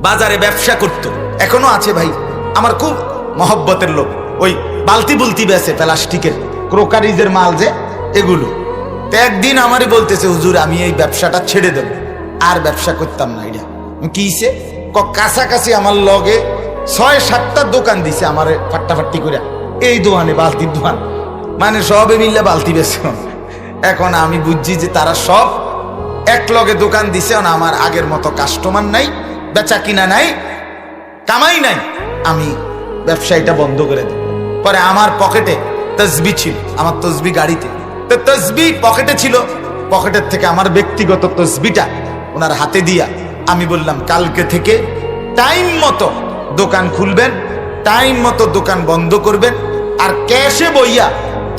বাজারে ব্যবসা করত, এখনো আছে ভাই, আমার খুব মহব্বতের লোক। ওই বালতি বুলতি বেচে প্লাস্টিকের, ক্রোকারিজের মাল যে এগুলো। তো একদিন আমারই বলতেছে, হুজুর আমি এই ব্যবসাটা ছেড়ে দেব, আর ব্যবসা করতাম না। এটা কিসে কাছাকাছি আমার লগে ৬-৭টা দোকান দিছে আমার ফাট্টাফাট্টি করে, এই দোকানে বালতির দোকান, মানে সবে মিললে বালতি বেছে। এখন আমি বুঝছি যে তারা সব এক লগে দোকান দিছে, আমার আগের মতো কাস্টমার নাই, বেচা কিনা নাই, কামাই নাই, আমি ব্যবসায়ীটা বন্ধ করে দিই। পরে আমার পকেটে তসবি ছিল, আমার তসবি গাড়িতে, তো তসবি পকেটে ছিল, পকেটের থেকে আমার ব্যক্তিগত তসবিটা ওনার হাতে দিয়া আমি বললাম, কালকে থেকে টাইম মতো দোকান খুলবেন, টাইম মতো দোকান বন্ধ করবেন, আর ক্যাশে বইয়া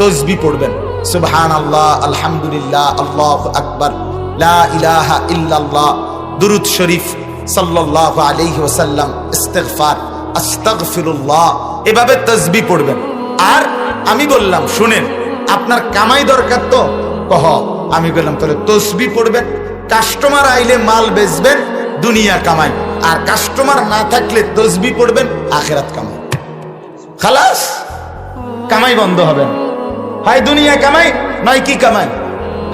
তসবি পড়বেন, সুবহানাল্লাহ, আলহামদুলিল্লাহ, আল্লাহু আকবার, লা ইলাহা ইল্লাল্লাহ, দুরূদ শরীফ সাল্লাল্লাহু আলাইহি ওয়াসাল্লাম, ইস্তিগফার, আস্তাগফিরুল্লাহ, এভাবে তসবি পড়বেন। আর আমি বললাম, শুনেন আপনার কামাই দরকার তো কহ, আমি বললাম তাহলে তসবি পড়বেন, কাস্টমার আইলে মাল বেচবেন, দুনিয়া কামাই, আর কাস্টমার না থাকলে তসবি পড়বেন, আখিরাত কামাই। খালাস, কামাই বন্ধ হবে না, হয় দুনিয়া কামাই নয় কি কামাই,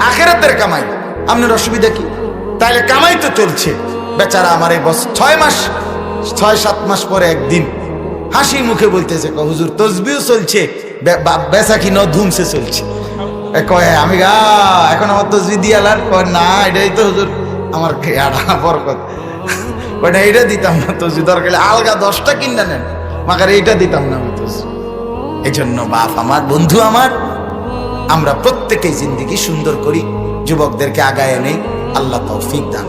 আখিরাতের কামাই। আপনার অসুবিধা কি? তাইলে কামাই তো চলছে। বেচারা আমার এই বস 6-7 মাস পরে একদিন হাসি মুখে বলতেছে, হুজুর তসবিও চলছে, বেচা কিনা ধুমসে চলছে। কয় আমি এখন আমার তসবি দিয়ালার, কয় না এটাই তো হুজুর আমার বরকত, কয় না এইটা দিতাম না, তসবি দরকার আলগা 10টা কিনা নেন, মাকার এইটা দিতাম না আমি তসবি। এই জন্য বাপ আমার, বন্ধু আমার, আমরা প্রত্যেকেই জিন্দেগি সুন্দর করি, যুবকদেরকে আগায় নেই, আল্লাহ তৌফিক দান।